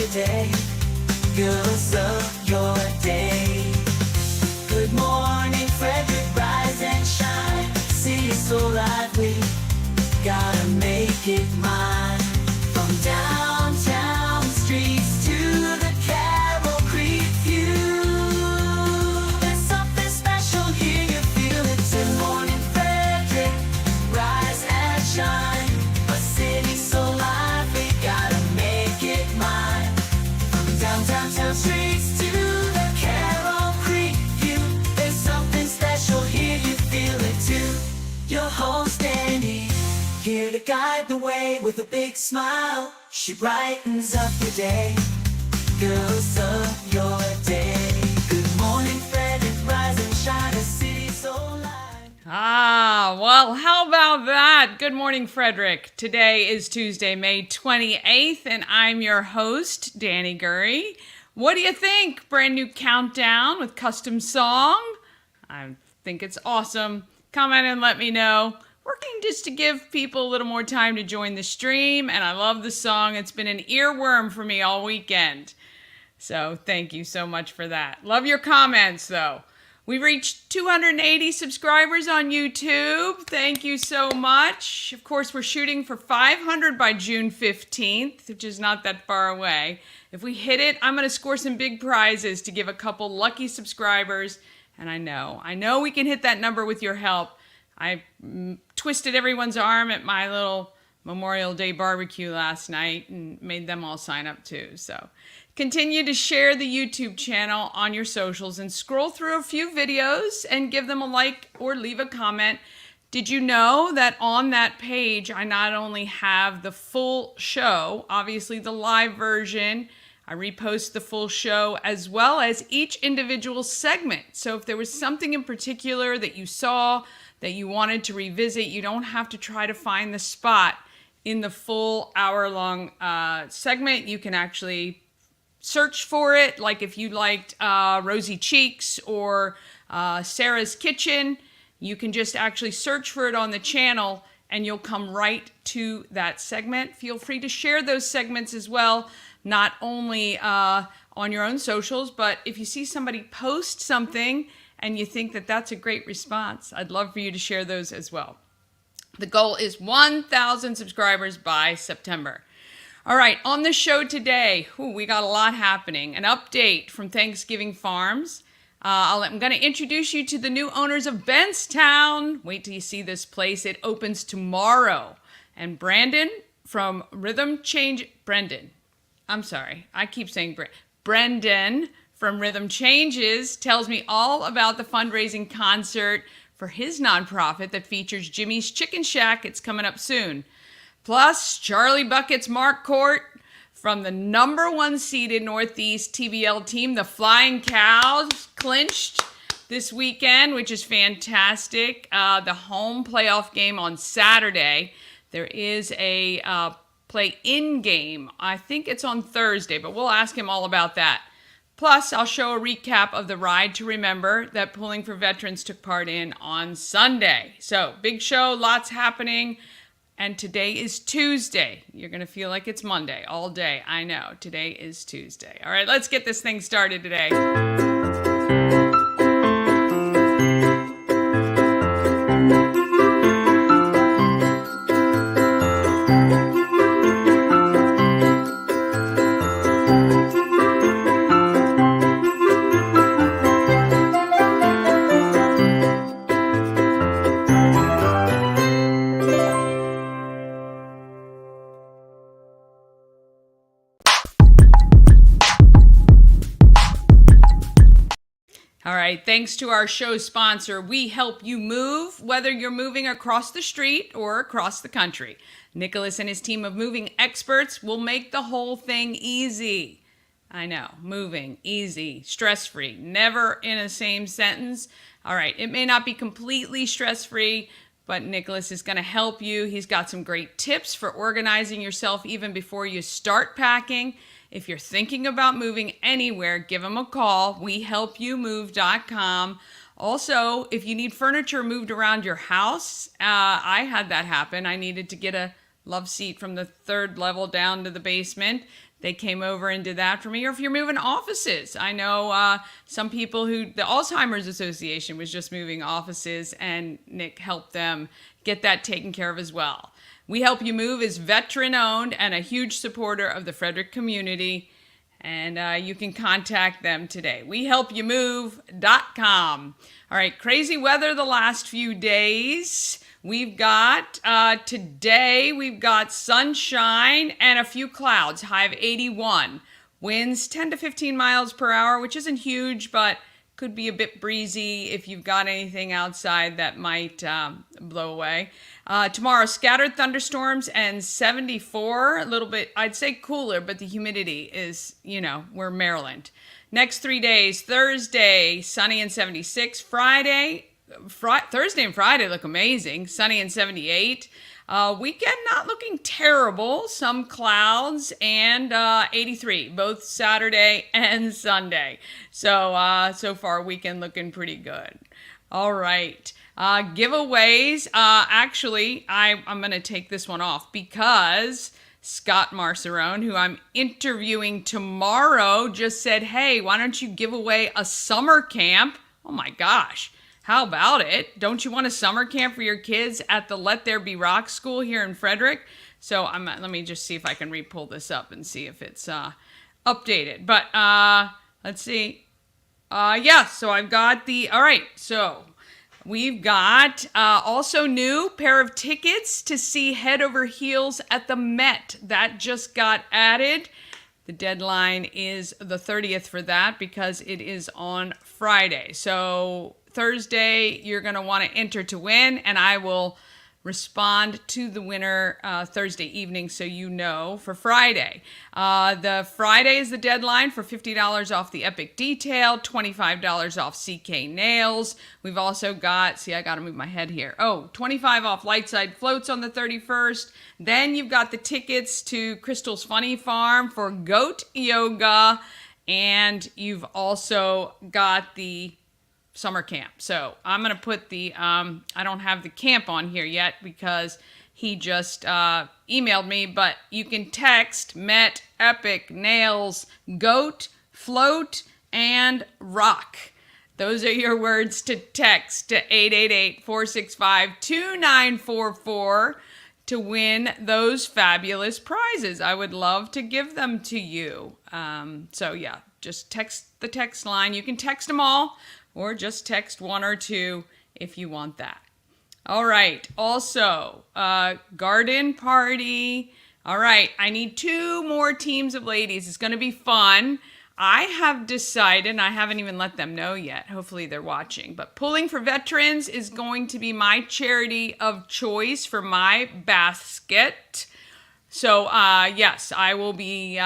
your day. Girls of your day. Good morning, Frederick, rise and shine. City's so lively, gotta make it mine. From downtown streets to the Carroll Creek view, there's something special here, you feel it. Good morning, Frederick, rise and shine. A city so lively, gotta make it mine. From downtown streets to the Carroll Creek view, there's something special here, you feel it too. Your host Dani, here to guide the way with a big smile. She brightens up your day. Girls of your day. Good morning, Frederick, rise and shine. A city so light. Well, how about that? Good morning, Frederick. Today is Tuesday, May 28th, and I'm your host, Dani Gurry. What do you think? Brand new countdown with custom song? I think it's awesome. Comment and let me know. Working just to give people a little more time to join the stream, and I love the song. It's been an earworm for me all weekend. So thank you so much for that. Love your comments, though. We reached 280 subscribers on YouTube. Thank you so much. Of course, we're shooting for 500 by June 15th, which is not that far away. If we hit it, I'm going to score some big prizes to give a couple lucky subscribers. And I know we can hit that number with your help. I twisted everyone's arm at my little Memorial Day barbecue last night and made them all sign up too. So continue to share the YouTube channel on your socials and scroll through a few videos and give them a like or leave a comment. Did you know that on that page, I not only have the full show, obviously the live version, I repost the full show as well as each individual segment. So if there was something in particular that you saw that you wanted to revisit, you don't have to try to find the spot in the full hour-long segment. You can actually search for it, like if you liked Rosy Cheeks or Sarah's Kitchen, you can just actually search for it on the channel and you'll come right to that segment. Feel free to share those segments as well, not only on your own socials, but if you see somebody post something and you think that that's a great response, I'd love for you to share those as well. The goal is 1,000 subscribers by September. All right, on the show today, we got a lot happening. An update from Thanksgiving Farms. I'm going to introduce you to the new owners of Bentztown. Wait till you see this place. It opens tomorrow. And Brendan from Rhythm Changes tells me all about the fundraising concert for his nonprofit that features Jimmy's Chicken Shack. It's coming up soon. Plus, Charlie Bucket's Marquardt from the #1 seeded Northeast TBL team, the Flying Cows, clinched this weekend, which is fantastic. The home playoff game on Saturday. There is a play-in game. I think it's on Thursday, but we'll ask him all about that. Plus, I'll show a recap of the Ride to Remember that Pulling for Veterans took part in on Sunday. So, big show, lots happening. And today is Tuesday. You're going to feel like it's Monday all day. I know. Today is Tuesday. All right, let's get this thing started today. All right, thanks to our show sponsor, we help you move, whether you're moving across the street or across the country. Nicholas and his team of moving experts will make the whole thing easy. I know, moving, easy, stress-free, never in a same sentence. All right, it may not be completely stress-free, but Nicholas is going to help you. He's got some great tips for organizing yourself even before you start packing. If you're thinking about moving anywhere, give him a call. WeHelpYouMove.com. Also, if you need furniture moved around your house, I had that happen. I needed to get a love seat from the 3rd level down to the basement. They came over and did that for me. Or if you're moving offices, I know some people the Alzheimer's Association was just moving offices, and Nick helped them get that taken care of as well. We Help You Move is veteran owned and a huge supporter of the Frederick community. And you can contact them today. WeHelpYouMove.com. All right, crazy weather the last few days. We've got, today, we've got sunshine and a few clouds, high of 81. Winds 10 to 15 miles per hour, which isn't huge, but could be a bit breezy if you've got anything outside that might blow away. Tomorrow, scattered thunderstorms and 74, a little bit, I'd say cooler, but the humidity is, we're Maryland. Next 3 days, Thursday, sunny and 76. Thursday and Friday look amazing, sunny and 78. Weekend not looking terrible, some clouds, and 83, both Saturday and Sunday. So far, weekend looking pretty good. All right. Giveaways. Actually, I'm going to take this one off because Scott Marcerone, who I'm interviewing tomorrow, just said, hey, why don't you give away a summer camp? Oh my gosh. How about it? Don't you want a summer camp for your kids at the Let There Be Rock School here in Frederick? So let me just see if I can re-pull this up and see if it's updated. But let's see. So I've got all right, so we've got also new pair of tickets to see Head Over Heels at the Met. That just got added. The deadline is the 30th for that because it is on Friday. So Thursday, you're going to want to enter to win, and I will respond to the winner Thursday evening so you know for Friday. The Friday is the deadline for $50 off the Epic Detail, $25 off CK Nails. We've also got, I got to move my head here. 25 off Lightside Floats on the 31st. Then you've got the tickets to Crystal's Funny Farm for goat yoga, and you've also got the summer camp. So I'm going to put I don't have the camp on here yet because he just emailed me, but you can text Met, Epic, Nails, Goat, Float, and Rock. Those are your words to text to 888-465-2944 to win those fabulous prizes. I would love to give them to you. Just text the text line. You can text them all, or just text one or two if you want that. All right. Also, garden party. All right. I need 2 more teams of ladies. It's going to be fun. I have decided, and I haven't even let them know yet. Hopefully they're watching. But Pulling for Veterans is going to be my charity of choice for my basket. So, yes, I will be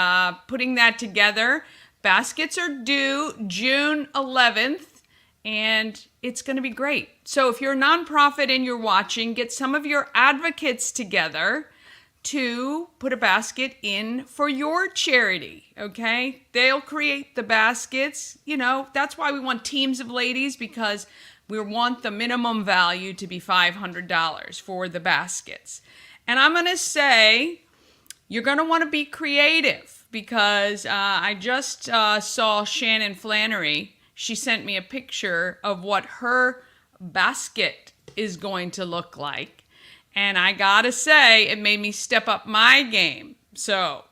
putting that together. Baskets are due June 11th. And it's going to be great. So if you're a nonprofit and you're watching, get some of your advocates together to put a basket in for your charity, okay? They'll create the baskets. That's why we want teams of ladies, because we want the minimum value to be $500 for the baskets. And I'm going to say you're going to want to be creative because I just saw Shannon Flannery. She sent me a picture of what her basket is going to look like. And I gotta say, it made me step up my game. So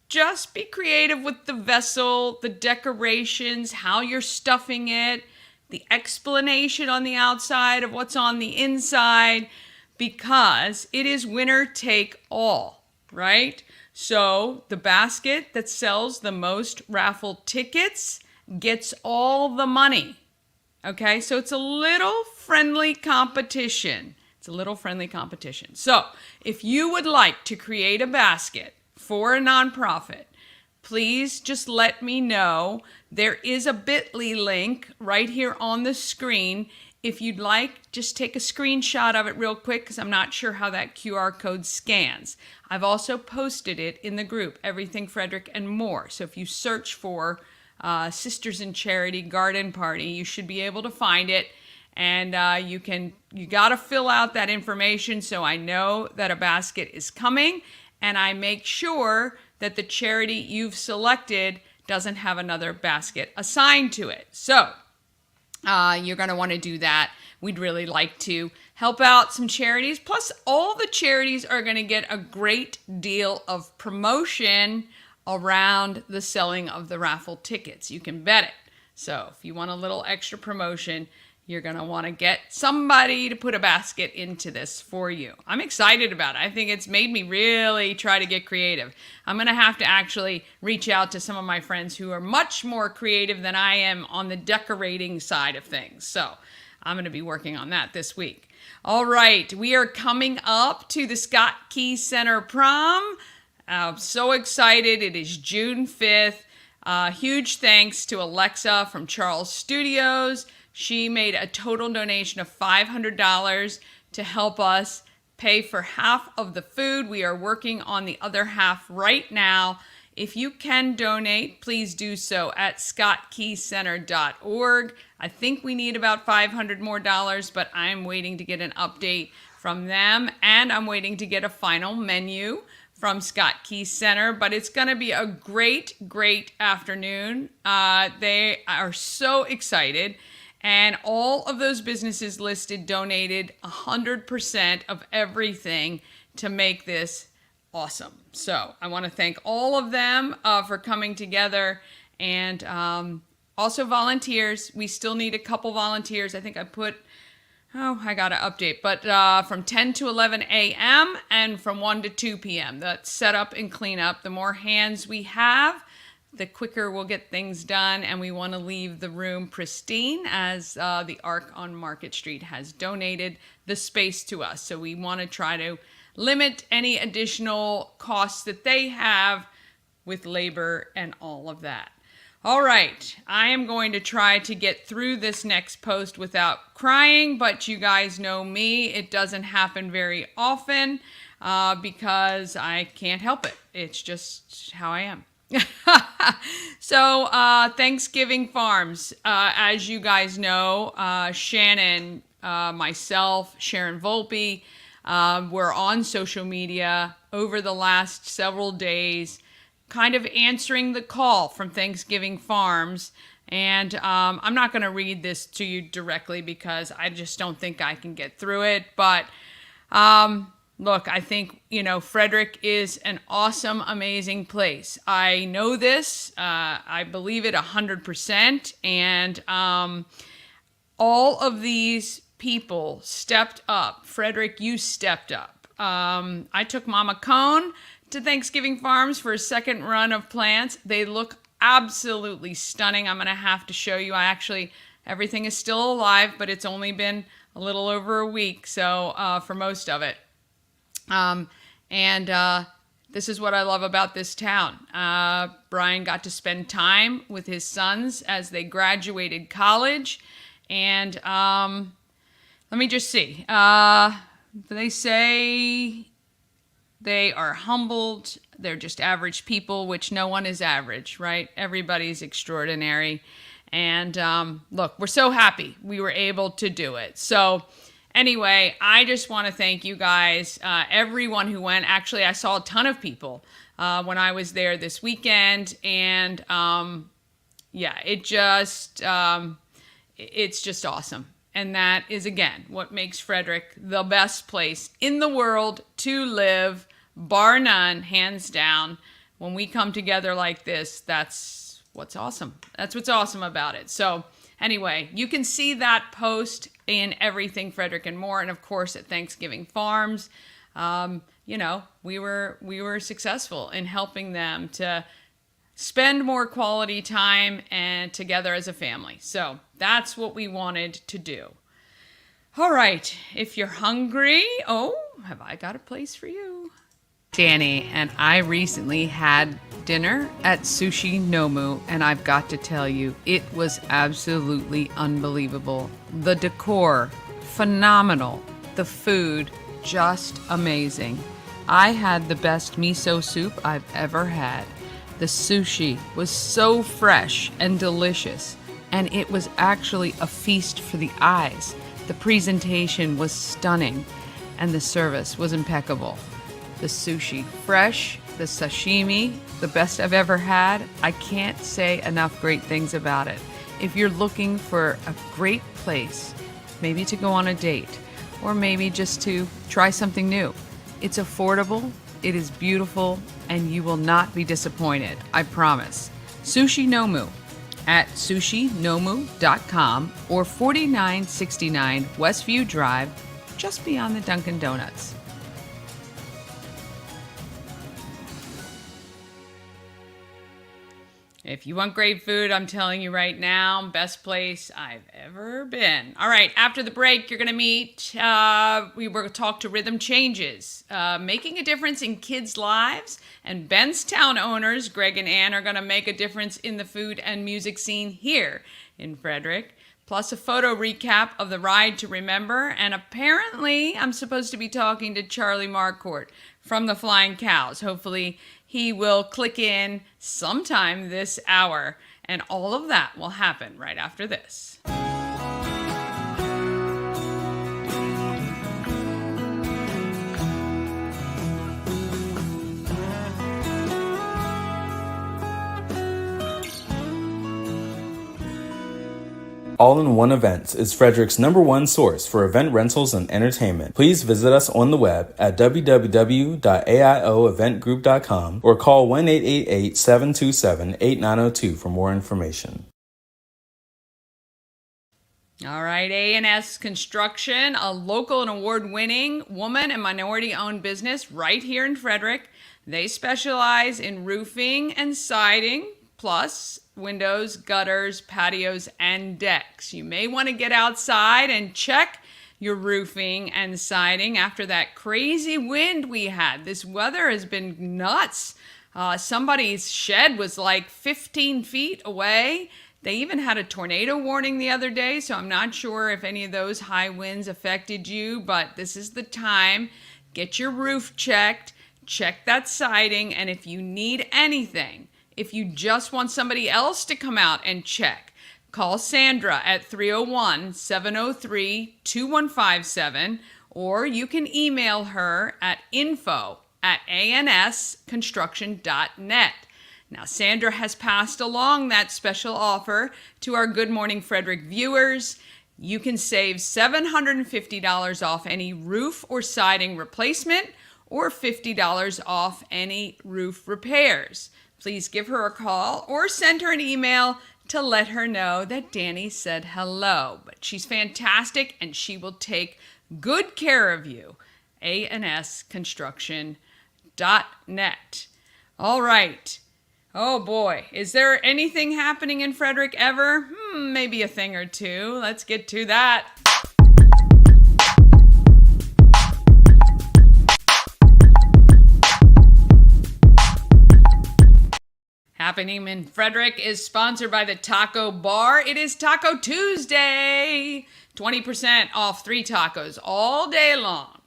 just be creative with the vessel, the decorations, how you're stuffing it, the explanation on the outside of what's on the inside, because it is winner take all, right? So the basket that sells the most raffle tickets gets all the money. Okay, so it's a little friendly competition. So if you would like to create a basket for a nonprofit, please just let me know. There is a bit.ly link right here on the screen. If you'd like, just take a screenshot of it real quick because I'm not sure how that QR code scans. I've also posted it in the group, Everything Frederick and More. So if you search for Sisters in Charity Garden Party, you should be able to find it. And you got to fill out that information so I know that a basket is coming, and I make sure that the charity you've selected doesn't have another basket assigned to it. So you're going to want to do that. We'd really like to help out some charities. Plus, all the charities are going to get a great deal of promotion around the selling of the raffle tickets. You can bet it. So if you want a little extra promotion, you're going to want to get somebody to put a basket into this for you. I'm excited about it. I think it's made me really try to get creative. I'm going to have to actually reach out to some of my friends who are much more creative than I am on the decorating side of things. So I'm going to be working on that this week. All right, we are coming up to the Scott Key Center prom. I'm so excited. It is June 5th. Huge thanks to Alexa from Charles Studios. She made a total donation of $500 to help us pay for half of the food. We are working on the other half right now. If you can donate, please do so at scottkeycenter.org. I think we need about $500 more, but I'm waiting to get an update from them, and I'm waiting to get a final menu from Scott Key Center, but it's going to be a great, great afternoon. They are so excited, and all of those businesses listed donated 100% of everything to make this awesome. So I want to thank all of them for coming together, and also volunteers. We still need a couple volunteers. I think I put, I got to update, but from 10 to 11 a.m. and from 1 to 2 p.m. That's setup and cleanup. The more hands we have, the quicker we'll get things done, and we want to leave the room pristine, as the Arc on Market Street has donated the space to us. So we want to try to limit any additional costs that they have with labor and all of that. All right, I am going to try to get through this next post without crying, but you guys know me. It doesn't happen very often because I can't help it. It's just how I am. So Thanksgiving Farms, as you guys know, Shannon, myself, Sharon Volpe, we're on social media over the last several days, kind of answering the call from Thanksgiving Farms. And I'm not going to read this to you directly because I just don't think I can get through it. But look, I think, Frederick is an awesome, amazing place. I know this. I believe it 100%. And all of these people stepped up. Frederick, you stepped up. I took Mama Cone to Thanksgiving Farms for a second run of plants. They look absolutely stunning. I'm going to have to show you. Everything is still alive, but it's only been a little over a week, so for most of it. This is what I love about this town. Brian got to spend time with his sons as they graduated college, and let me just see. They say they are humbled. They're just average people, which no one is average, right? Everybody's extraordinary. And look, we're so happy we were able to do it. So anyway, I just want to thank you guys, everyone who went. Actually, I saw a ton of people when I was there this weekend. And it's just awesome. And that is, again, what makes Frederick the best place in the world to live, bar none, hands down. When we come together like this, that's what's awesome. That's what's awesome about it. So anyway, you can see that post in Everything Frederick and More. And of course, at Thanksgiving Farms, we were successful in helping them to spend more quality time and together as a family. So that's what we wanted to do. All right, if you're hungry, have I got a place for you? Dani and I recently had dinner at Sushi Nomu, and I've got to tell you, it was absolutely unbelievable. The decor, phenomenal. The food, just amazing. I had the best miso soup I've ever had. The sushi was so fresh and delicious, and it was actually a feast for the eyes. The presentation was stunning, and the service was impeccable. The sushi, fresh, the sashimi, the best I've ever had. I can't say enough great things about it. If you're looking for a great place, maybe to go on a date, or maybe just to try something new, it's affordable, it is beautiful, and you will not be disappointed, I promise. Sushi Nomu at sushinomu.com or 4969 Westview Drive, just beyond the Dunkin' Donuts. If you want great food, I'm telling you right now, best place I've ever been. All right, after the break, you're going to meet, we were going to talk to Rhythm Changes, making a difference in kids' lives. And Bentztown owners, Greg and Ann, are going to make a difference in the food and music scene here in Frederick. Plus a photo recap of the ride to remember. And apparently, I'm supposed to be talking to Charlie Marquardt from the Flying Cows. Hopefully, he will click in sometime this hour. And all of that will happen right after this. All-in-One Events is Frederick's #1 source for event rentals and entertainment. Please visit us on the web at www.aioeventgroup.com or call 1-888-727-8902 for more information. All right, A&S Construction, a local and award-winning woman and minority-owned business right here in Frederick. They specialize in roofing and siding, plus windows, gutters, patios, and decks. You may want to get outside and check your roofing and siding after that crazy wind we had. This weather has been nuts. Somebody's shed was like 15 feet away. They even had a tornado warning the other day, so I'm not sure if any of those high winds affected you, but this is the time. Get your roof checked, check that siding, and if you need anything, if you just want somebody else to come out and check, call Sandra at 301-703-2157, or you can email her at info@ansconstruction.net. Now, Sandra has passed along that special offer to our Good Morning Frederick viewers. You can save $750 off any roof or siding replacement, or $50 off any roof repairs. Please give her a call or send her an email to let her know that Dani said hello. But she's fantastic and she will take good care of you. ansconstruction.net. All right. Oh boy, is there anything happening in Frederick ever? Maybe a thing or two. Let's get to that. Happening in Frederick is sponsored by the Taco Bar. It is Taco Tuesday. 20% off 3 tacos all day long.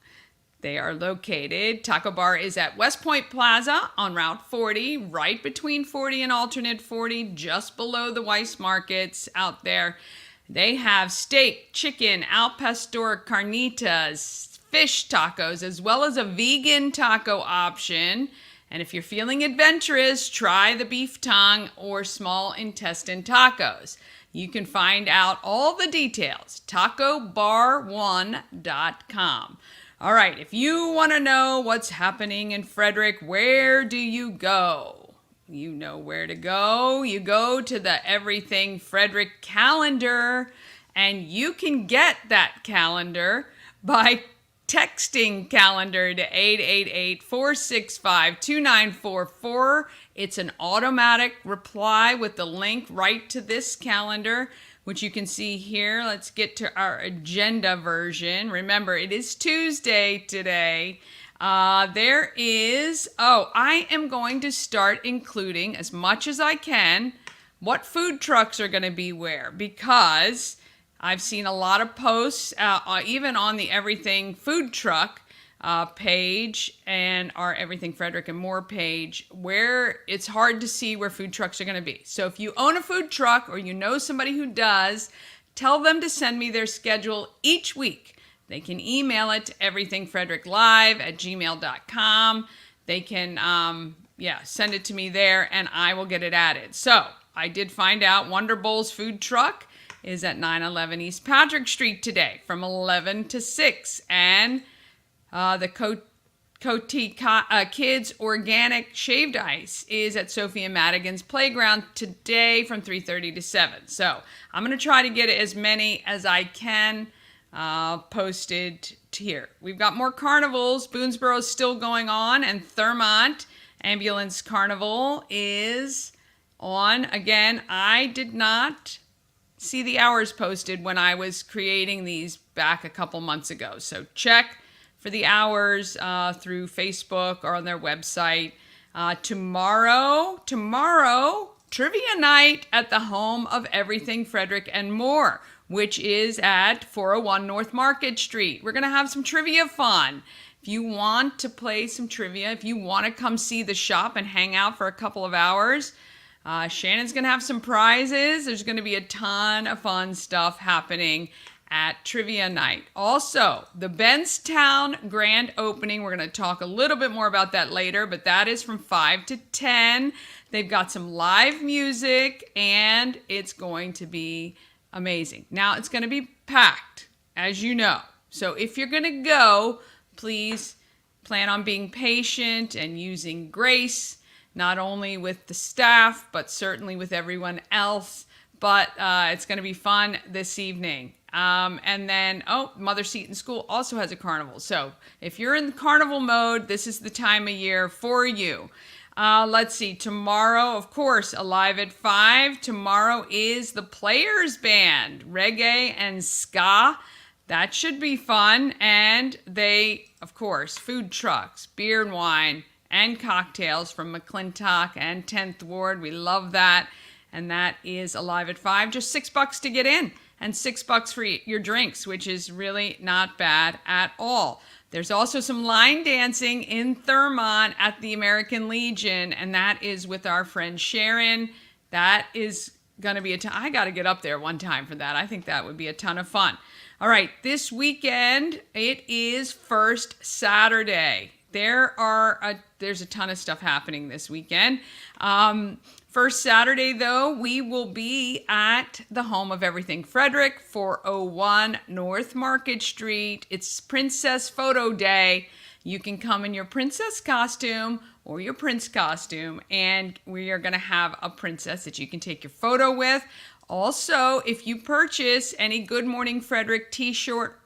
They are located, Taco Bar is at West Point Plaza on Route 40, right between 40 and alternate 40, just below the Weiss Markets out there. They have steak, chicken, al pastor, carnitas, fish tacos, as well as a vegan taco option. And if you're feeling adventurous, try the beef tongue or small intestine tacos. You can find out all the details, tacobar1.com. All right, if you want to know what's happening in Frederick, where do you go? You know where to go. You go to the Everything Frederick calendar, and you can get that calendar by texting calendar to 888-465-2944. It's an automatic reply with the link right to this calendar, which you can see here. Let's get to our agenda version. Remember, it is Tuesday today. I am going to start including, as much as I can, what food trucks are going to be where, because I've seen a lot of posts, even on the Everything Food Truck page and our Everything Frederick and More page, where it's hard to see where food trucks are going to be. So if you own a food truck or you know somebody who does, Tell them to send me their schedule each week. They can email it to everythingfredericklive@gmail.com. They can, send it to me there and I will get it added. So I did find out Wonder Bowl's food truck is at 911 East Patrick Street today from 11 to 6. And the Coty Kids Organic Shaved Ice is at Sophie and Madigan's Playground today from 3:30 to 7. So I'm going to try to get as many as I can posted here. We've got more carnivals. Boonesboro is still going on, and Thurmont Ambulance Carnival is on. Again, I did not see the hours posted when I was creating these back a couple months ago. So check for the hours through Facebook or on their website. Tomorrow, trivia night at the home of Everything Frederick and More, which is at 401 North Market Street. We're going to have some trivia fun. If you want to play some trivia, if you want to come see the shop and hang out for a couple of hours, Shannon's going to have some prizes. There's going to be a ton of fun stuff happening at trivia night. Also, the Bentztown grand opening. We're going to talk a little bit more about that later, but that is from 5 to 10. They've got some live music, and it's going to be amazing. Now, it's going to be packed, as you know. So if you're going to go, please plan on being patient and using grace, not only with the staff, but certainly with everyone else. But it's going to be fun this evening. And then, Mother Seton School also has a carnival. So if you're in carnival mode, this is the time of year for you. Let's see. Tomorrow, of course, Alive at 5. Tomorrow is the Players Band, reggae and ska. That should be fun. And they, of course, food trucks, beer and wine, and cocktails from McClintock and 10th Ward. We love that. And that is Alive at 5. Just $6 to get in and $6 for your drinks, which is really not bad at all. There's also some line dancing in Thurmont at the American Legion, and that is with our friend Sharon. That is going to be I got to get up there one time for that. I think that would be a ton of fun. All right, this weekend, it is First Saturday. There's a ton of stuff happening this weekend. First Saturday, though, we will be at the home of Everything Frederick, 401 North Market Street. It's Princess Photo Day. You can come in your princess costume or your prince costume, and we are going to have a princess that you can take your photo with. Also, if you purchase any Good Morning Frederick t-shirt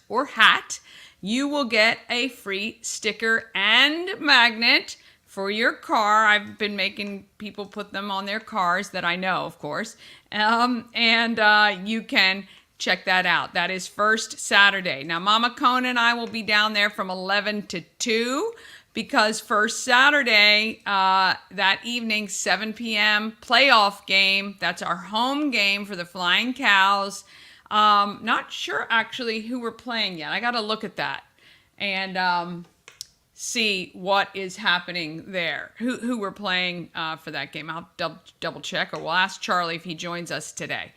or hat, you will get a free sticker and magnet for your car. I've been making people put them on their cars that I know, of course. You can check that out. That is First Saturday. Now, Mama Cone and I will be down there from 11 to 2 because First Saturday, that evening, 7 p.m., playoff game. That's our home game for the Flying Cows. Not sure, actually, who we're playing yet. I got to look at that and see what is happening there, who we're playing for that game. I'll double check, or we'll ask Charlie if he joins us today.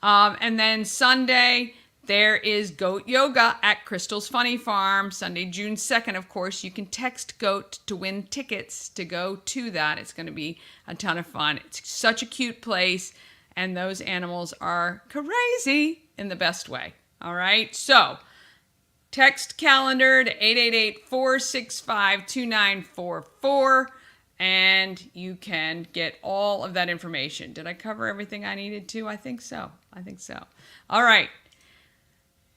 And then Sunday, there is Goat Yoga at Crystal's Funny Farm. Sunday, June 2nd, of course. You can text GOAT to win tickets to go to that. It's going to be a ton of fun. It's such a cute place, and those animals are crazy in the best way. All right, so text calendar to 888-465-2944, and you can get all of that information. Did I cover everything I needed to? I think so. All right.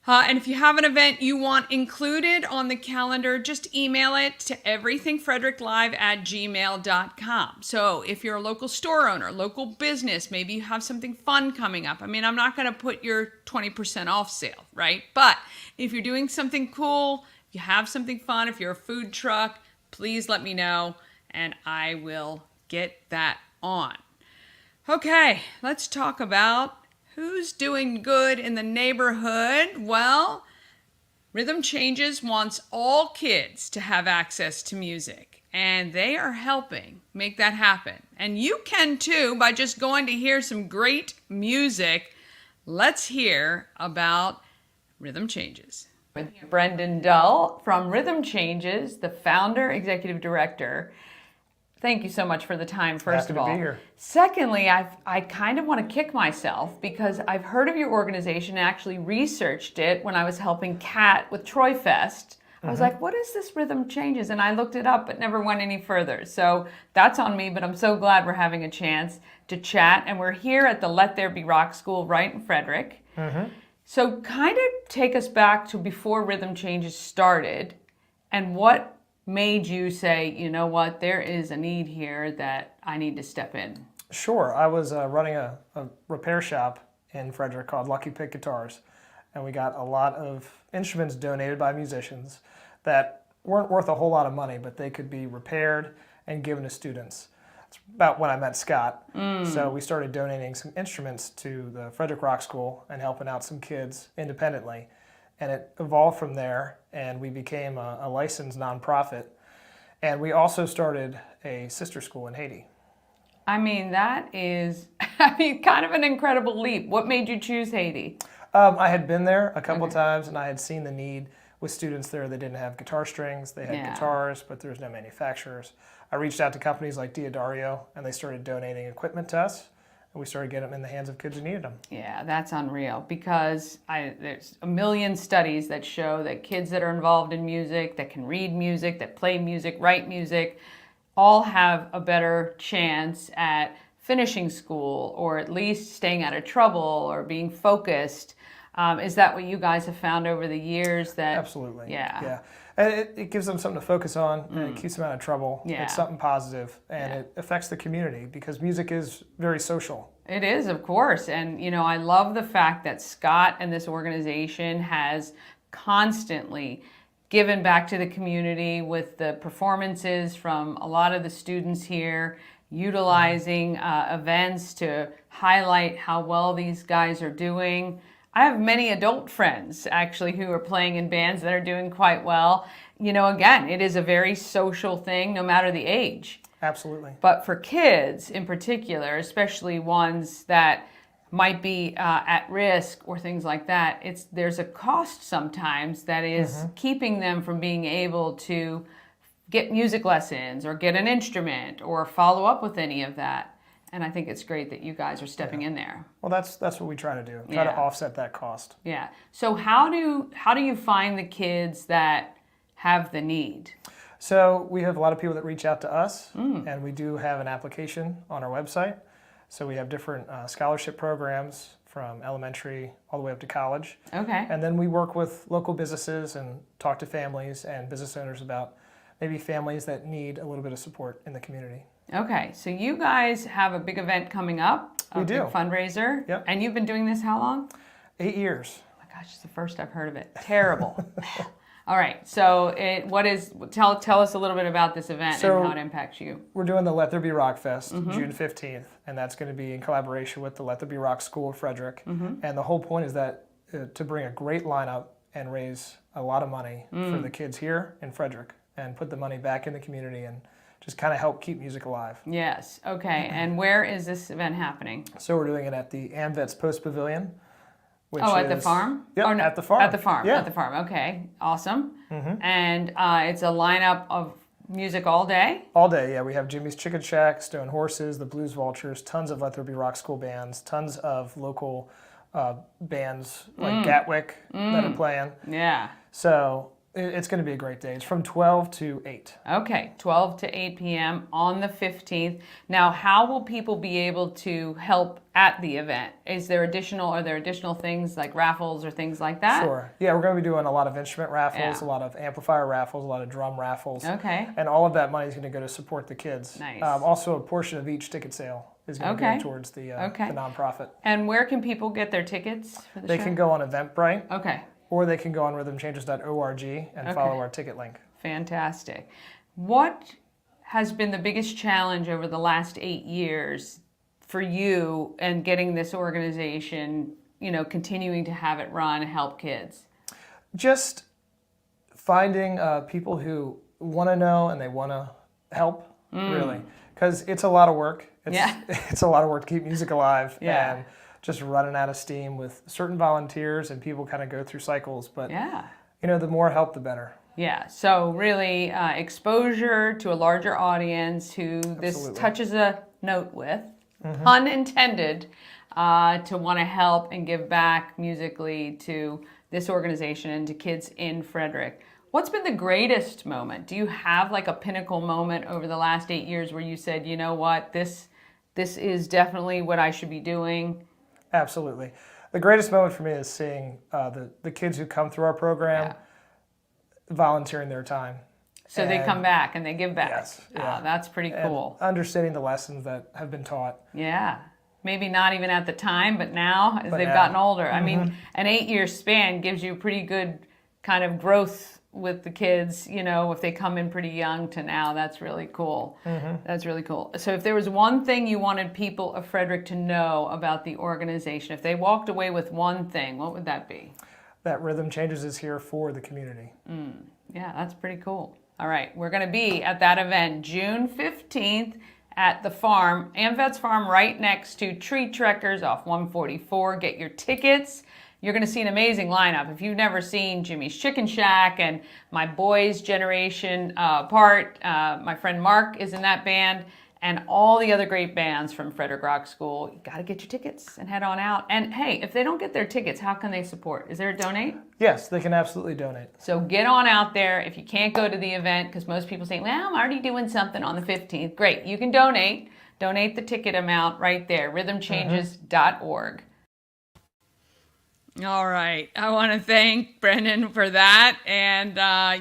And if you have an event you want included on the calendar, just email it to everythingfredericklive@gmail.com. So if you're a local store owner, local business, maybe you have something fun coming up. I mean, I'm not going to put your 20% off sale, right? But if you're doing something cool, if you have something fun, if you're a food truck, please let me know and I will get that on. Okay, let's talk about who's doing good in the neighborhood. Well, Rhythm Changes wants all kids to have access to music, and they are helping make that happen. And you can too by just going to hear some great music let's hear about Rhythm Changes. With Brendan Dull from Rhythm Changes, the founder, executive director. Thank you so much for the time, first of all. Happy to be here. Secondly, I kind of want to kick myself because I've heard of your organization and actually researched it when I was helping Kat with Troy Fest. I was like, what is this Rhythm Changes? And I looked it up, but never went any further. So that's on me, but I'm so glad we're having a chance to chat. And we're here at the Let There Be Rock School right in Frederick. So kind of take us back to before Rhythm Changes started and what made you say, you know what, there is a need here that I need to step in. Sure. I was running a repair shop in Frederick called Lucky Pick Guitars, and we got a lot of instruments donated by musicians that weren't worth a whole lot of money, but they could be repaired and given to students. It's about when I met Scott. So we started donating some instruments to the Frederick Rock School and helping out some kids independently. And it evolved from there, and we became a licensed nonprofit. And we also started a sister school in Haiti. I mean, that is, kind of an incredible leap. What made you choose Haiti? I had been there a couple times, and I had seen the need with students there that didn't have guitar strings. They had guitars, but there was no manufacturers. I reached out to companies like Diodario, and they started donating equipment to us, and we started getting them in the hands of kids who needed them. Yeah, that's unreal because there's a million studies that show that kids that are involved in music, that can read music, that play music, write music, all have a better chance at finishing school or at least staying out of trouble or being focused. Is that what you guys have found over the years? That Absolutely. Yeah. And it gives them something to focus on, and it keeps them out of trouble. Yeah. It's something positive, and it affects the community because music is very social. It is, of course. And, you know, I love the fact that Scott and this organization has constantly given back to the community with the performances from a lot of the students here, utilizing events to highlight how well these guys are doing. I have many adult friends actually who are playing in bands that are doing quite well. You know, again, it is a very social thing no matter the age. Absolutely. But for kids in particular, especially ones that might be at risk or things like that, there's a cost sometimes that is keeping them from being able to get music lessons or get an instrument or follow up with any of that. And I think it's great that you guys are stepping in there. Well, that's what we try to do. Try to offset that cost. Yeah. So how do you find the kids that have the need? So we have a lot of people that reach out to us, and we do have an application on our website. So we have different scholarship programs from elementary all the way up to college. Okay. And then we work with local businesses and talk to families and business owners about maybe families that need a little bit of support in the community. Okay, so you guys have a big event coming up, a We do. big fundraiser. Yep. And you've been doing this how long? 8 years. Oh my gosh, it's the first I've heard of it. Terrible. All right, so tell us a little bit about this event and how it impacts you. We're doing the Let There Be Rock Fest June 15th, and that's going to be in collaboration with the Let There Be Rock School of Frederick. And the whole point is that to bring a great lineup and raise a lot of money for the kids here in Frederick and put the money back in the community and just kind of help keep music alive. Yes, okay. And where is this event happening? So we're doing it at the AMVETS Post Pavilion. Which at the farm? Yep, Oh, no, at the farm. At the farm, Yeah. at the farm. Okay, awesome. And it's a lineup of music all day? All day, yeah. We have Jimmy's Chicken Shack, Stone Horses, the Blues Vultures, tons of Let There Be Rock School bands, tons of local bands like Gatwick that are playing. Yeah. So it's going to be a great day. It's from 12 to 8. Okay, 12 to 8 p.m. on the 15th. Now, how will people be able to help at the event? Are there additional things like raffles or things like that? Sure. Yeah, we're going to be doing a lot of instrument raffles, Yeah. a lot of amplifier raffles, a lot of drum raffles. Okay. And all of that money is going to go to support the kids. Nice. Also, a portion of each ticket sale is going to Okay. go towards the Okay. nonprofit. And where can people get their tickets for the They show? can go on Eventbrite, Okay, or they can go on rhythmchanges.org and follow our ticket link. fantastic. What has been the biggest challenge over the last 8 years for you and getting this organization, continuing to have it run and help kids? Just finding people who want to know and they want to help, really. Because it's a lot of work. Yeah. It's a lot of work to keep music alive. Yeah. And just running out of steam with certain volunteers, and people kind of go through cycles. But Yeah. the more help, the better. Yeah, so really exposure to a larger audience who this Absolutely. touches a note with, pun intended, to want to help and give back musically to this organization and to kids in Frederick. What's been the greatest moment? Do you have like a pinnacle moment over the last 8 years where you said, you know what, this is definitely what I should be doing? Absolutely. The greatest moment for me is seeing the kids who come through our program volunteering their time. So they come back and they give back. Yes, yeah. That's pretty cool. And understanding the lessons that have been taught. Yeah. Maybe not even at the time, but now as they've now. gotten older. I mean, an 8-year span gives you pretty good kind of growth with the kids, if they come in pretty young to now. That's really cool. That's really cool. So if there was one thing you wanted people of Frederick to know about the organization, if they walked away with one thing, what would that be? That Rhythm Changes is here for the community. Yeah, that's pretty cool. All right, we're going to be at that event June 15th at the farm, AmVets Farm, right next to Tree Trekkers off 144. Get your tickets. You're going to see an amazing lineup. If you've never seen Jimmy's Chicken Shack and my boys' generation part, my friend Mark is in that band, and all the other great bands from Frederick Rock School. You got to get your tickets and head on out. And hey, if they don't get their tickets, how can they support? Is there a donate? Yes, they can absolutely donate. So get on out there. If you can't go to the event, because most people say, well, I'm already doing something on the 15th. Great, you can donate. Donate the ticket amount right there, rhythmchanges.org. All right. I want to thank Brendan for that. And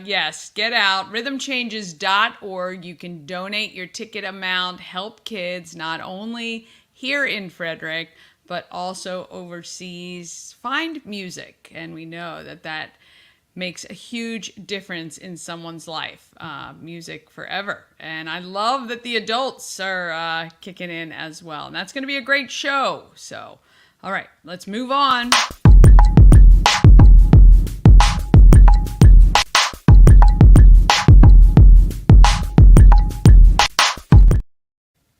yes, get out. Rhythmchanges.org. You can donate your ticket amount, help kids not only here in Frederick, but also overseas find music. And we know that makes a huge difference in someone's life. Music forever. And I love that the adults are kicking in as well. And that's going to be a great show. So, all right, let's move on.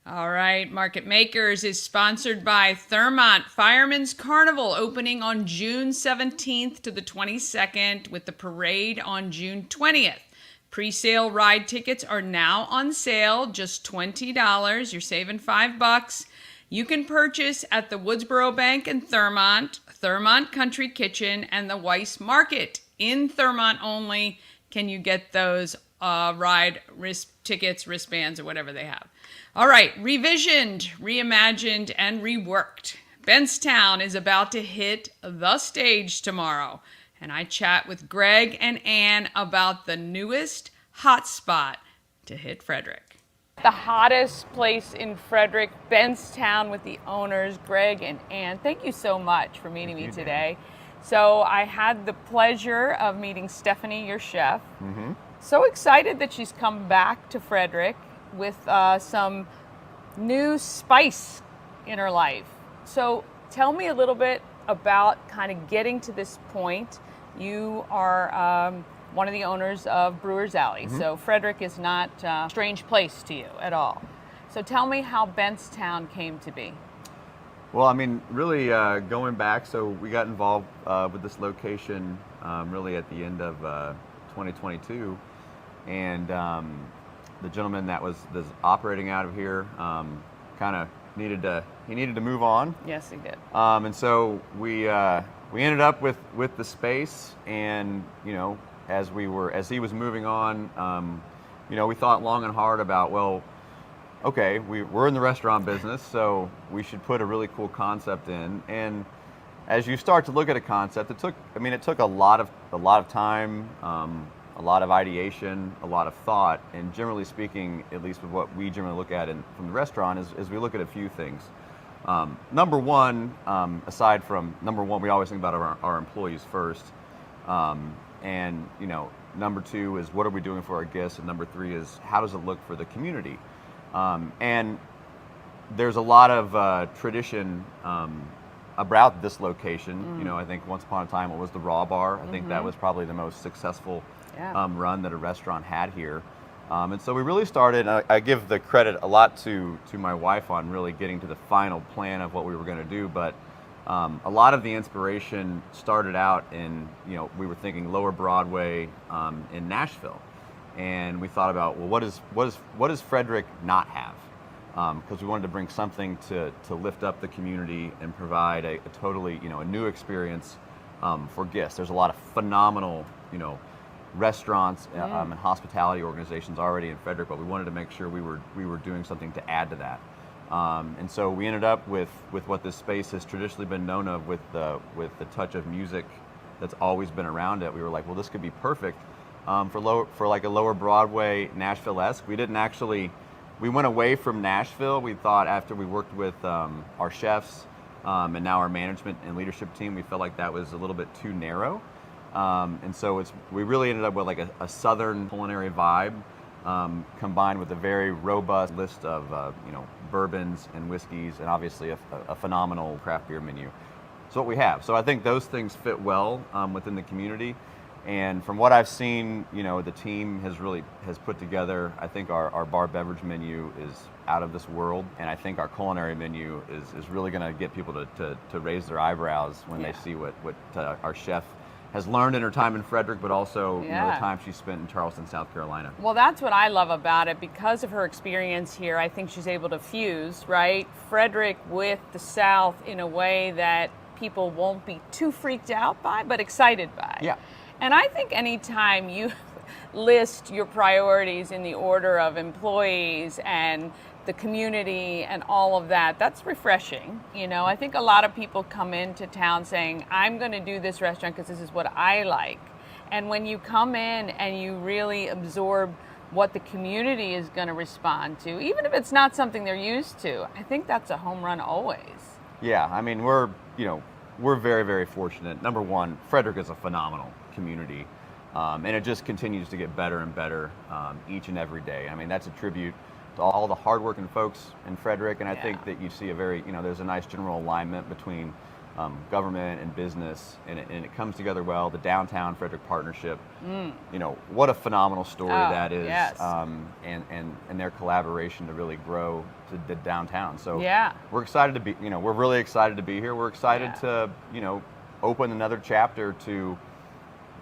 All right, Market Makers is sponsored by Thermont Fireman's Carnival, opening on June 17th to the 22nd with the parade on June 20th. Pre-sale ride tickets are now on sale, just $20. You're saving $5. You can purchase at the Woodsboro Bank in Thermont, Thermont Country Kitchen, and the Weiss Market. In Thermont only can you get those ride tickets, wristbands, or whatever they have. All right, revisioned, reimagined, and reworked. Bentztown is about to hit the stage tomorrow, and I chat with Greg and Ann about the newest hotspot to hit Frederick. The hottest place in Frederick, Bentztown, with the owners, Greg and Ann. Thank you so much for meeting me today. So I had the pleasure of meeting Stephanie, your chef. So excited that she's come back to Frederick with some new spice in her life. So tell me a little bit about kind of getting to this point. You are one of the owners of Brewer's Alley, so Frederick is not a strange place to you at all. So tell me how Bentztown came to be. Well, I mean, really going back, so we got involved with this location really at the end of 2022, and the gentleman that was operating out of here kind of needed to move on. Yes, he did. And so we ended up with the space, and as he was moving on, we thought long and hard about, well, okay, we're in the restaurant business, so we should put a really cool concept in. And as you start to look at a concept, it took a lot of time, a lot of ideation, a lot of thought, and generally speaking, at least with what we generally look at from the restaurant, is we look at a few things. Number one, we always think about our employees first, and number two is what are we doing for our guests, and number three is how does it look for the community. And there's a lot of tradition about this location. I think once upon a time it was the Raw Bar. I think that was probably the most successful run that a restaurant had here. And so we really started, I give the credit a lot to my wife on really getting to the final plan of what we were going to do, but a lot of the inspiration started out in, we were thinking Lower Broadway in Nashville, and we thought about, well, what does Frederick not have? Because we wanted to bring something to lift up the community and provide a totally, a new experience for guests. There's a lot of phenomenal, restaurants and hospitality organizations already in Frederick, but we wanted to make sure we were doing something to add to that. And so we ended up with what this space has traditionally been known of, with the touch of music that's always been around it. We were like, well, this could be perfect for like a Lower Broadway Nashville-esque. We went away from Nashville. We thought, after we worked with our chefs and now our management and leadership team, we felt like that was a little bit too narrow. And so we really ended up with like a southern culinary vibe, combined with a very robust list of bourbons and whiskeys, and obviously a phenomenal craft beer menu. So what we have. So I think those things fit well within the community. And from what I've seen, the team has put together, I think our bar beverage menu is out of this world, and I think our culinary menu is really going to get people to raise their eyebrows when they see what our chef has learned in her time in Frederick, but also the time she spent in Charleston, South Carolina. Well, that's what I love about it. Because of her experience here, I think she's able to fuse, right, Frederick with the South in a way that people won't be too freaked out by, but excited by. Yeah. And I think anytime you list your priorities in the order of employees and the community and all of that, that's refreshing. I think a lot of people come into town saying, I'm going to do this restaurant because this is what I like. And when you come in and you really absorb what the community is going to respond to, even if it's not something they're used to, I think that's a home run always. Yeah, I mean, we're very, very fortunate. Number one, Frederick is a phenomenal community, and it just continues to get better and better each and every day. I mean, that's a tribute to all the hardworking folks in Frederick, and I think that you see there's a nice general alignment between government and business, and it comes together well. The downtown Frederick partnership, what a phenomenal story that is, yes. And their collaboration to really grow to the downtown. So we're excited to be, we're really excited to be here. We're excited to, open another chapter to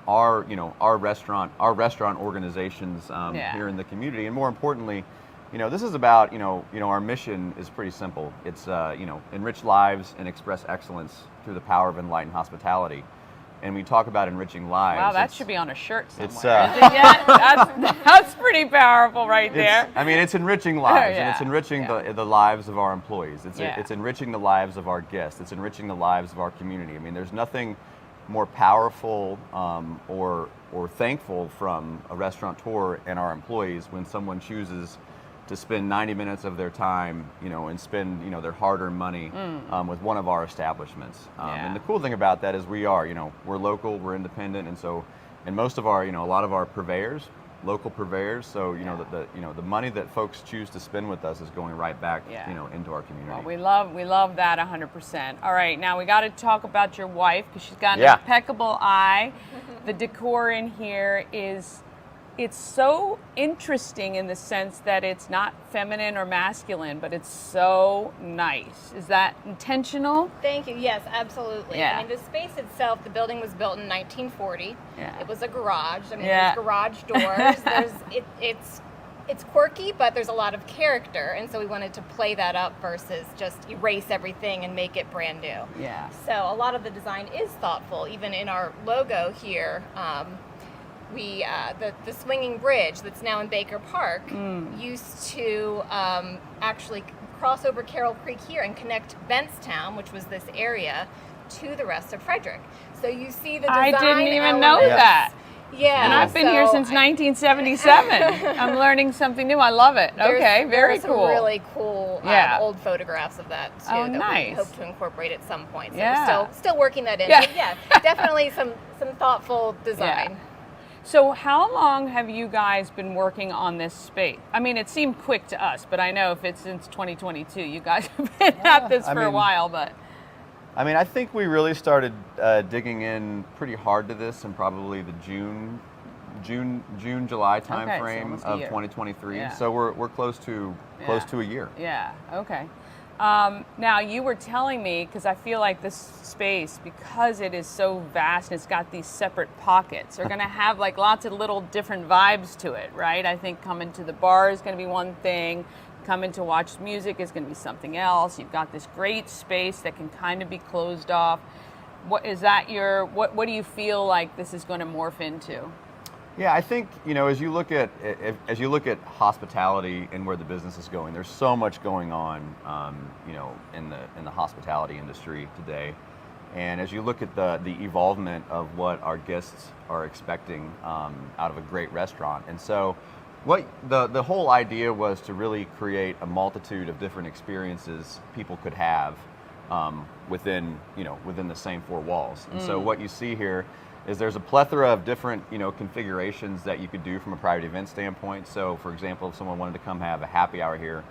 our restaurant organizations here in the community, and more importantly, this is about, our mission is pretty simple. It's, enrich lives and express excellence through the power of enlightened hospitality. And we talk about enriching lives. Wow, that should be on a shirt somewhere. It's, that's pretty powerful right there. It's enriching lives, and it's Yeah, enriching the lives of our employees. It's enriching the lives of our guests. It's enriching the lives of our community. I mean, there's nothing more powerful or thankful from a restaurateur and our employees when someone chooses to spend 90 minutes of their time, and spend, their hard-earned money with one of our establishments. And the cool thing about that is we're local, we're independent, and so, and most of our, a lot of our purveyors, local purveyors, so, the money that folks choose to spend with us is going right back, into our community. Well, we love that 100%. All right, now we got to talk about your wife, because she's got an impeccable eye. The decor in here it's so interesting in the sense that it's not feminine or masculine, but it's so nice. Is that intentional? Thank you. Yes, absolutely. Yeah. I mean, the space itself, the building was built in 1940. Yeah. It was a garage. I mean, there's garage doors. It's quirky, but there's a lot of character, and so we wanted to play that up versus just erase everything and make it brand new. Yeah. So a lot of the design is thoughtful. Even in our logo here, the swinging bridge that's now in Baker Park used to actually cross over Carroll Creek here and connect Bentztown, which was this area, to the rest ofRederick. So you see the design I didn't even know elements. that. Yeah. And I've been here since 1977. I'm learning something new. I love it. Okay, very there are cool. some really cool old photographs of that too that nice. we hope to incorporate at some point. So Yeah. we're still working that in. Yeah. But yeah, definitely some thoughtful design. Yeah. So how long have you guys been working on this space? I mean, it seemed quick to us, but I know if it's since 2022, you guys have been at this for a while, but. I mean, I think we really started digging in pretty hard to this in probably the June, July time frame of 2023. Yeah. So we're close to a year. Yeah. Okay. Now, you were telling me, because I feel like this space, because it is so vast and it's got these separate pockets, are going to have like lots of little different vibes to it, right? I think coming to the bar is going to be one thing. Coming to watch music is going to be something else. You've got this great space that can kind of be closed off. What is that what do you feel like this is going to morph into? Yeah, I think, as you look at hospitality and where the business is going, there's so much going on, in the hospitality industry today. And as you look at the evolvement of what our guests are expecting out of a great restaurant, and so what the whole idea was to really create a multitude of different experiences people could have within the same four walls. And so what you see here is there's a plethora of different, configurations that you could do from a private event standpoint. So, for example, if someone wanted to come have a happy hour here,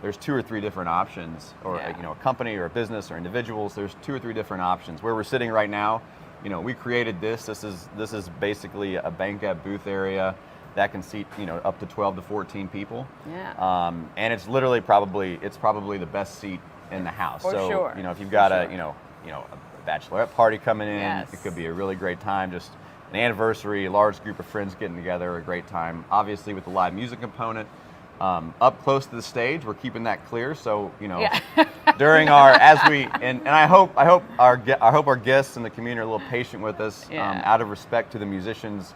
there's 2 or 3 different options, or a company or a business or individuals. There's 2 or 3 different options. Where we're sitting right now, we created this. This is basically a banquet booth area that can seat up to 12 to 14 people. Yeah. And it's literally probably the best seat in the house. For so sure. If you've got a bachelorette party coming in, Yes. it could be a really great time. Just an anniversary, a large group of friends getting together, a great time. Obviously, with the live music component, up close to the stage, we're keeping that clear. So during our and I hope our guests and the community are a little patient with us, out of respect to the musicians.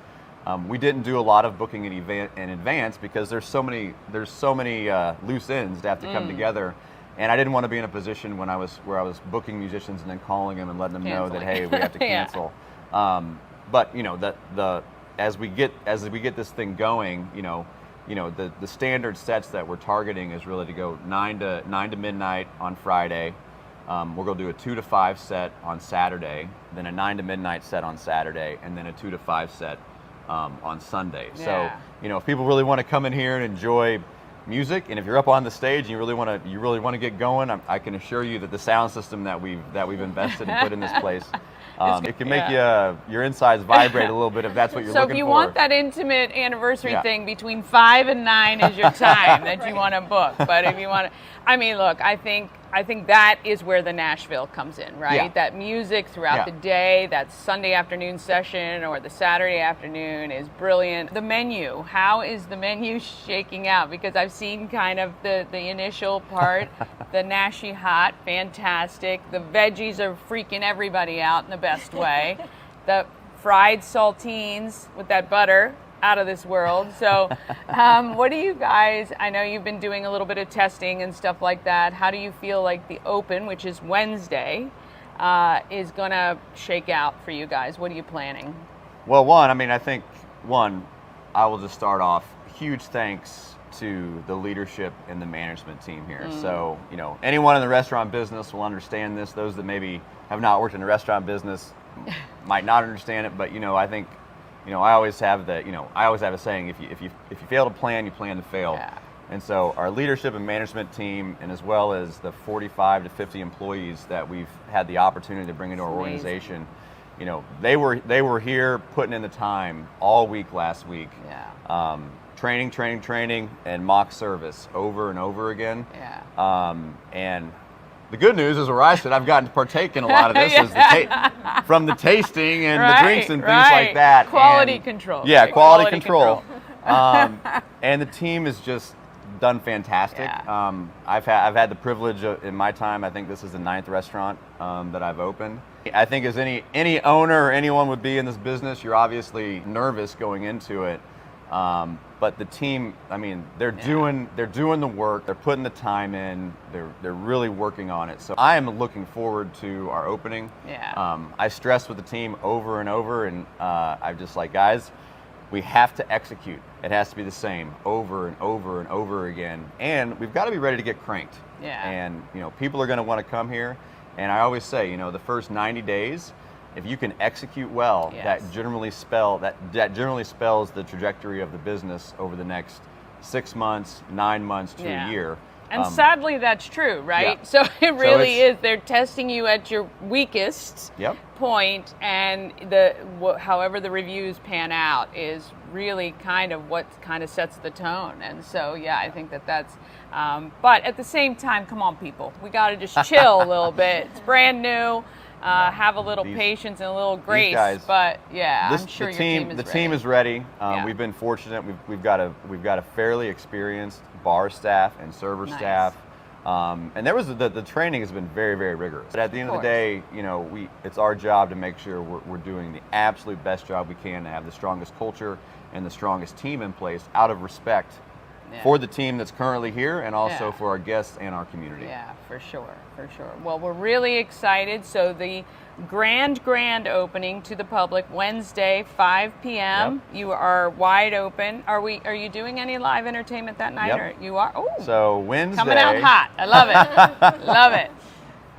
We didn't do a lot of booking in advance because there's so many loose ends that have to come together. And I didn't want to be in a position where I was booking musicians and then calling them and letting them know that, hey, we have to cancel. But as we get this thing going, the standard sets that we're targeting is really to go 9 to midnight on Friday. We're going to do a 2 to 5 set on Saturday, then a 9 to midnight set on Saturday, and then a 2 to 5 set on Sunday. Yeah. So if people really want to come in here and enjoy music, and if you're up on the stage and you really want to get going, I can assure you that the sound system that we've invested and put in this place, it can make your insides vibrate a little bit if that's what you're looking for. So if you want that intimate anniversary thing, between 5 and 9 is your time that you want to book. But if you want to, look, I think that is where the Nashville comes in, right? Yeah. That music throughout the day, that Sunday afternoon session or the Saturday afternoon is brilliant. The menu, how is the menu shaking out? Because I've seen kind of the initial part, the Nashi hot, fantastic. The veggies are freaking everybody out in the best way. The fried saltines with that butter, out of this world. So what do you guys, I know you've been doing a little bit of testing and stuff like that. How do you feel like the open, which is Wednesday, is going to shake out for you guys? What are you planning? Well, I think I will just start off, huge thanks to the leadership and the management team here. So, anyone in the restaurant business will understand this. Those that maybe have not worked in the restaurant business might not understand it, but I think I always have a saying: if you fail to plan, you plan to fail. Yeah. And so our leadership and management team, and as well as the 45 to 50 employees that we've had the opportunity to bring into our organization, they were here putting in the time all week last week. Yeah. Training, and mock service over and over again. Yeah. And the good news is, where I sit, I've gotten to partake in a lot of this, from the tasting and the drinks and things like that. Quality control. Yeah, quality control. And the team has just done fantastic. Yeah. I've had the privilege in my time. I think this is the 9th restaurant that I've opened. I think as any owner or anyone would be in this business, you're obviously nervous going into it. But the team, they're doing the work. They're putting the time in. They're really working on it. So I am looking forward to our opening. Yeah. I stressed with the team over and over, and I'm just like, guys, we have to execute. It has to be the same over and over and over again, and we've got to be ready to get cranked. Yeah. And people are going to want to come here. And I always say, the first 90 days. If you can execute well, that generally spells the trajectory of the business over the next 6 months, 9 months to a year. And sadly, that's true, right? Yeah. So it really it's- is. They're testing you at your weakest Yep. point, and however the reviews pan out is really kind of what kind of sets the tone. And so, yeah, I think that's. But at the same time, come on, people, we got to just chill a little bit. It's brand new. Have a little patience and a little grace. guys, but yeah, I'm sure the team, your team is ready. team is ready. Yeah. We've been fortunate. We've got a fairly experienced bar staff and server Nice. staff. And there was the training has been very, very rigorous. But at the end of the day, it's our job to make sure we're doing the absolute best job we can to have the strongest culture and the strongest team in place out of respect for the team that's currently here and also for our guests and our community. Yeah, for sure. Well, we're really excited. So the grand opening to the public Wednesday, 5 p.m. Yep. You are wide open. Are you doing any live entertainment that night? Yep. Or you are? Oh, So Wednesday. coming out hot. I love it. Love it.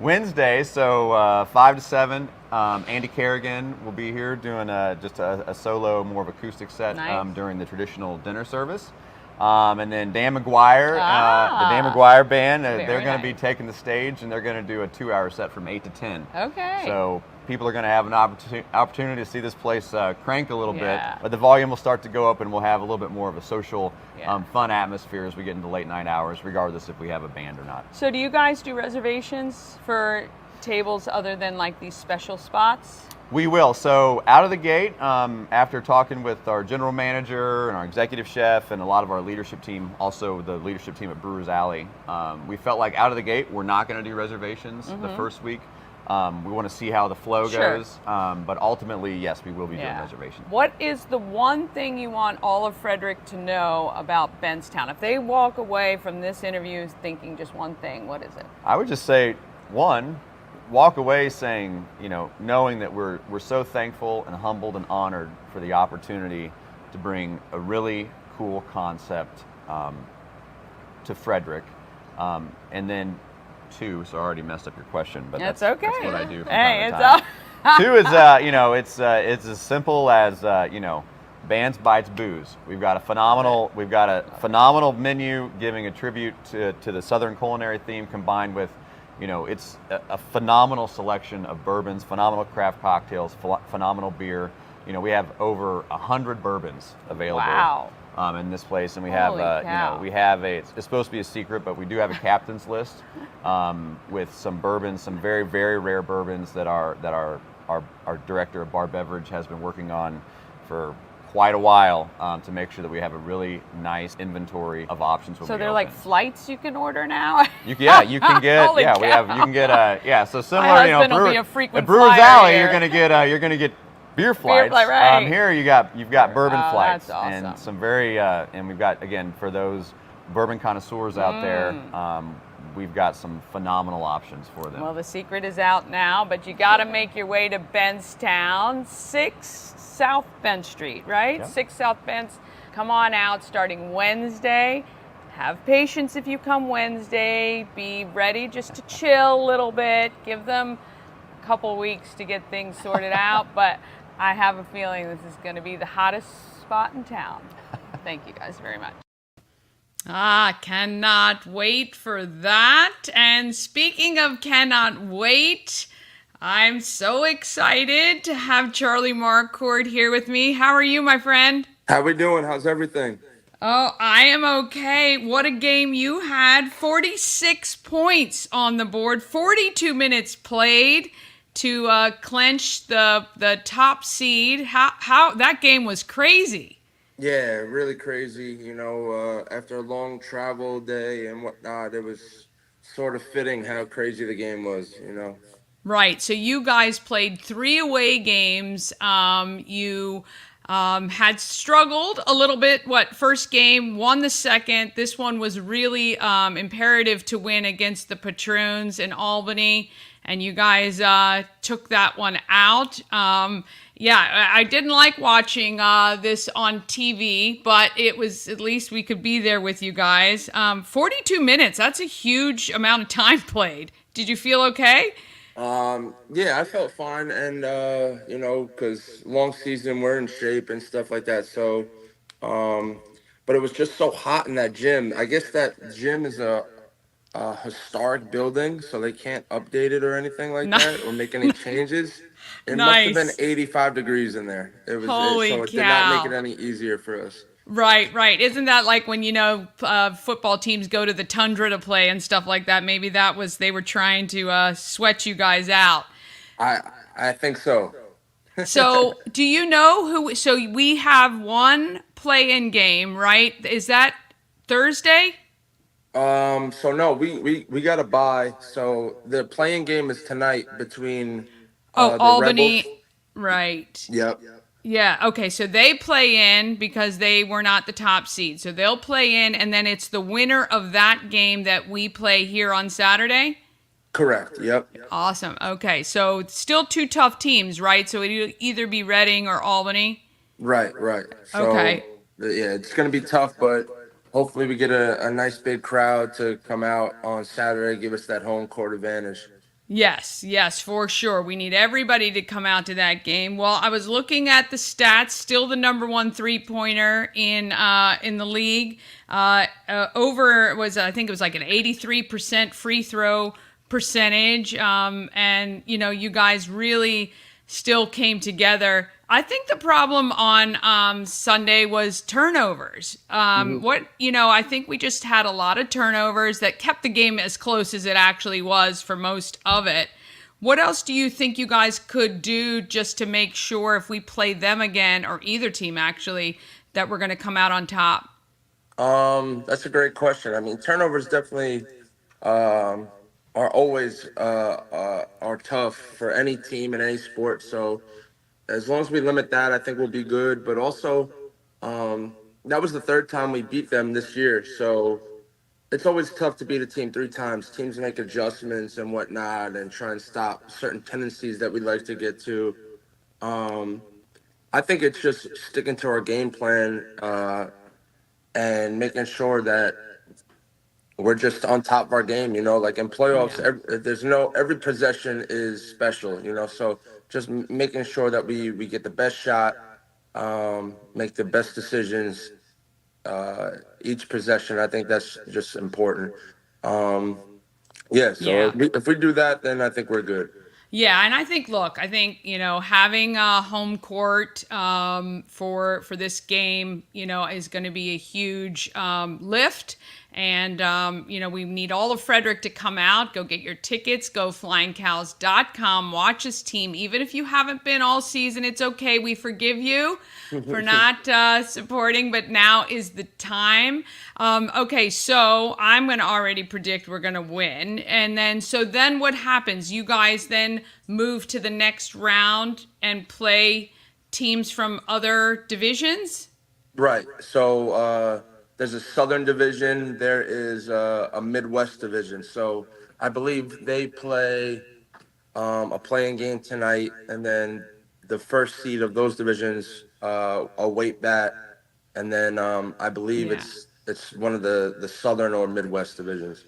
Wednesday, so 5 to 7. Andy Kerrigan will be here doing just a solo, more of acoustic set during the traditional dinner service. And then Dan McGuire, the Dan McGuire band, they're going to be taking the stage and they're going to do a 2-hour set from 8 to 10. Okay. So people are going to have an opportunity to see this place crank a little bit, but the volume will start to go up and we'll have a little bit more of a social, fun atmosphere as we get into late night hours, regardless if we have a band or not. So do you guys do reservations for tables other than like these special spots? We will. So out of the gate, after talking with our general manager and our executive chef and a lot of our leadership team, also the leadership team at Brewers Alley, we felt like out of the gate, we're not going to do reservations the first week. We want to see how the flow goes. But ultimately, yes, we will be doing reservations. What is the one thing you want all of Frederick to know about Bentztown? If they walk away from this interview thinking just one thing, what is it? I would just say, one, walk away saying, knowing that we're so thankful and humbled and honored for the opportunity to bring a really cool concept to Frederick. And then two, so I already messed up your question, but that's okay. That's what I do from hey, time to it's time. Two is, it's as simple as, Bands Bites Booze. We've got a phenomenal menu giving a tribute to the Southern culinary theme combined with it's a phenomenal selection of bourbons, phenomenal craft cocktails, phenomenal beer. We have over 100 bourbons available in this place, and we have it's supposed to be a secret, but we do have a captain's list with some bourbons, some very, very rare bourbons that our director of bar beverage has been working on for quite a while to make sure that we have a really nice inventory of options. So they're like flights you can order now. You can get Holy cow. So similar. My husband will be a frequent at Brewers flyer Alley, here. you're gonna get beer flights. flight, right. Here you've got bourbon flights, that's awesome. and some very and we've got, again, for those bourbon connoisseurs out there, we've got some phenomenal options for them. Well, the secret is out now, but you got to make your way to Bentztown, 6 South Bench Street, right? Yep. 6 South Bench. Come on out starting Wednesday. Have patience if you come Wednesday. Be ready just to chill a little bit. Give them a couple weeks to get things sorted out, but I have a feeling this is going to be the hottest spot in town. Thank you guys very much. Cannot wait for that. And speaking of cannot wait, I'm so excited to have Charlie Marquardt here with me. How are you, my friend? How we doing? How's everything? Oh, I am okay. What a game you had. 46 points on the board, 42 minutes played to clinch the top seed. How that game was crazy. Yeah, really crazy. After a long travel day and whatnot, it was sort of fitting how crazy the game was, Right. So you guys played 3 away games. You had struggled a little bit. First game, won the second. This one was really imperative to win against the Patroons in Albany. And you guys took that one out. I didn't like watching this on TV, but it was, at least we could be there with you guys. 42 minutes, that's a huge amount of time played. Did you feel okay? Yeah, I felt fine, and because long season, we're in shape and stuff like that. So, but it was just so hot in that gym. I guess that gym is a historic building, so they can't update it or anything like Ni- that or make any changes. It must have been Nice. 85 degrees in there. Holy So it did not make it cow. any easier for us. Right, right. Isn't that like when, football teams go to the tundra to play and stuff like that? Maybe that was, they were trying to sweat you guys out. I I think so. So, do you know who? So, we have one play in game, right? Is that Thursday? So no, we got to buy. So the playing game is tonight between Oh, the Rebels. Albany. Right. Yep. Yeah, okay. So they play in because they were not the top seed. So they'll play in, and then it's the winner of that game that we play here on Saturday? Correct. Yep. Awesome. Okay. So still two tough teams, right? So it'll either be Reading or Albany. Right. Right. So Okay. yeah, it's gonna be tough, but hopefully we get a nice big crowd to come out on Saturday, give us that home court advantage. Yes, yes, for sure. We need everybody to come out to that game. Well, I was looking at the stats. Still the number one three-pointer in the league. Over was, I think it was like an 83% free throw percentage. And you guys really still came together. I think the problem on Sunday was turnovers. I think we just had a lot of turnovers that kept the game as close as it actually was for most of it. What else do you think you guys could do just to make sure if we play them again, or either team actually, that we're going to come out on top? That's a great question. I mean, turnovers definitely are always are tough for any team in any sport. So as long as we limit that, I think we'll be good. But also, that was the third time we beat them this year. So it's always tough to beat a team three times. Teams make adjustments and whatnot and try and stop certain tendencies that we like to get to. I think it's just sticking to our game plan and making sure that we're just on top of our game. Like in playoffs, every possession is special. So just making sure that we get the best shot, make the best decisions each possession. I think that's just important. Yeah. So Yeah. if we do that, then I think we're good. Yeah, and I think, having a home court for this game, is going to be a huge lift. And, we need all of Frederick to come out. Go get your tickets. Go flyingcows.com. Watch this team. Even if you haven't been all season, it's okay. We forgive you for not supporting, but now is the time. Okay, so I'm going to already predict we're going to win. And then what happens? You guys then move to the next round and play teams from other divisions? Right. So there's a Southern division. There is a Midwest division. So I believe they play a playing game tonight, and then the first seed of those divisions await that, and then I believe Yeah. it's one of the Southern or Midwest divisions.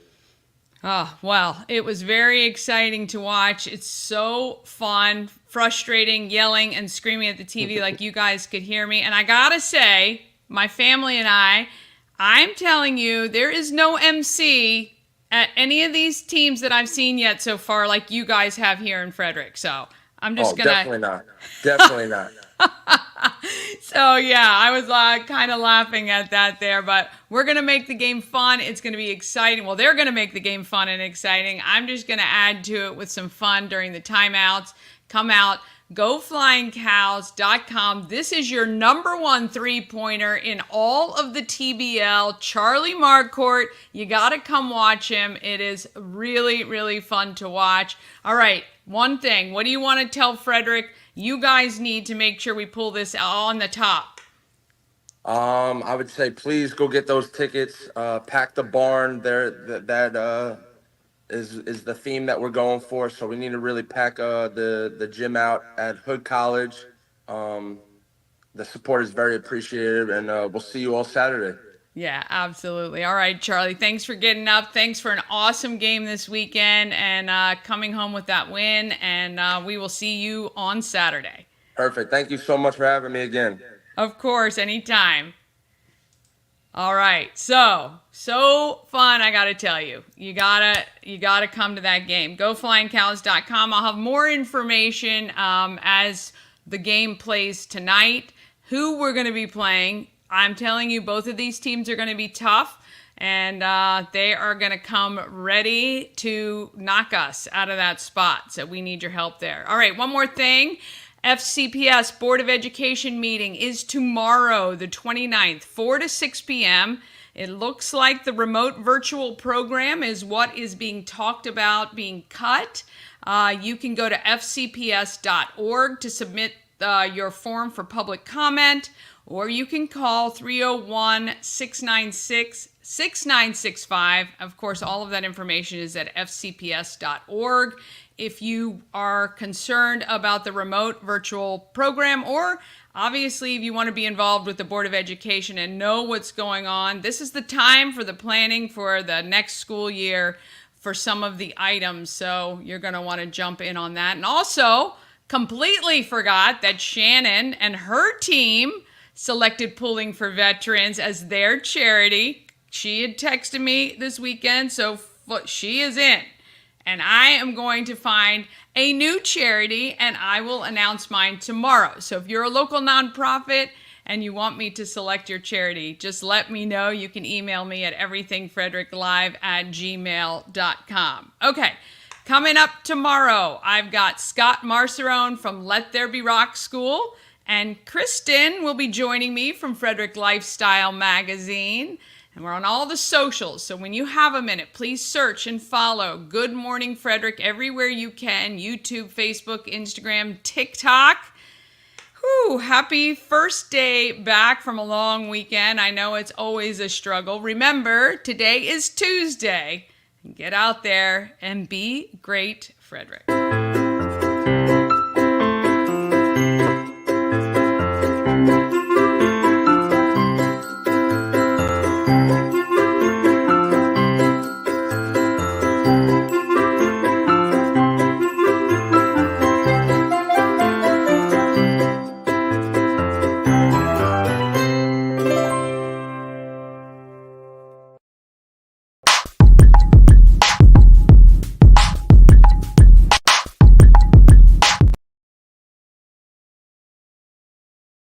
Oh, well, it was very exciting to watch. It's so fun, frustrating, yelling and screaming at the TV like you guys could hear me. And I gotta say, my family and I'm telling you, there is no MC at any of these teams that I've seen yet so far like you guys have here in Frederick. So I'm just gonna... Definitely not. Definitely not. So yeah, I was kind of laughing at that there, but we're going to make the game fun. It's going to be exciting. Well, they're going to make the game fun and exciting. I'm just going to add to it with some fun during the timeouts. Come out, goflyingcows.com. This is your number one three-pointer in all of the TBL, Charlie Marquardt. You got to come watch him. It is really, really fun to watch. All right, one thing. What do you want to tell Frederick? You guys need to make sure we pull this on the top. I would say please go get those tickets. Pack the barn. That is the theme that we're going for. So we need to really pack the gym out at Hood College. The support is very appreciated, and we'll see you all Saturday. Yeah, absolutely. All right, Charlie, thanks for getting up. Thanks for an awesome game this weekend and coming home with that win. And we will see you on Saturday. Perfect. Thank you so much for having me again. Of course, anytime. All right, so fun, I gotta tell you. You gotta come to that game. GoFlyingCows.com. I'll have more information as the game plays tonight, who we're gonna be playing. I'm telling you, both of these teams are gonna be tough, and they are gonna come ready to knock us out of that spot. So we need your help there. All right, one more thing. FCPS Board of Education meeting is tomorrow, the 29th, 4 to 6 p.m. It looks like the remote virtual program is what is being talked about being cut. You can go to fcps.org to submit your form for public comment, or you can call 301-696-6965. Of course, all of that information is at fcps.org. If you are concerned about the remote virtual program, or obviously if you want to be involved with the Board of Education and know what's going on, this is the time for the planning for the next school year for some of the items. So you're going to want to jump in on that. And also, completely forgot that Shannon and her team selected Pulling for Veterans as their charity. She had texted me this weekend, so she is in. And I am going to find a new charity, and I will announce mine tomorrow. So if you're a local nonprofit and you want me to select your charity, just let me know. You can email me at everythingfredericklive@gmail.com. Okay, coming up tomorrow, I've got Scott Marcerone from Let There Be Rock School, and Kristen will be joining me from Frederick Lifestyle Magazine. And we're on all the socials, so when you have a minute, please search and follow Good Morning Frederick everywhere you can. YouTube, Facebook, Instagram, TikTok. Whew, happy first day back from a long weekend. I know it's always a struggle. Remember, today is Tuesday. Get out there and be great, Frederick.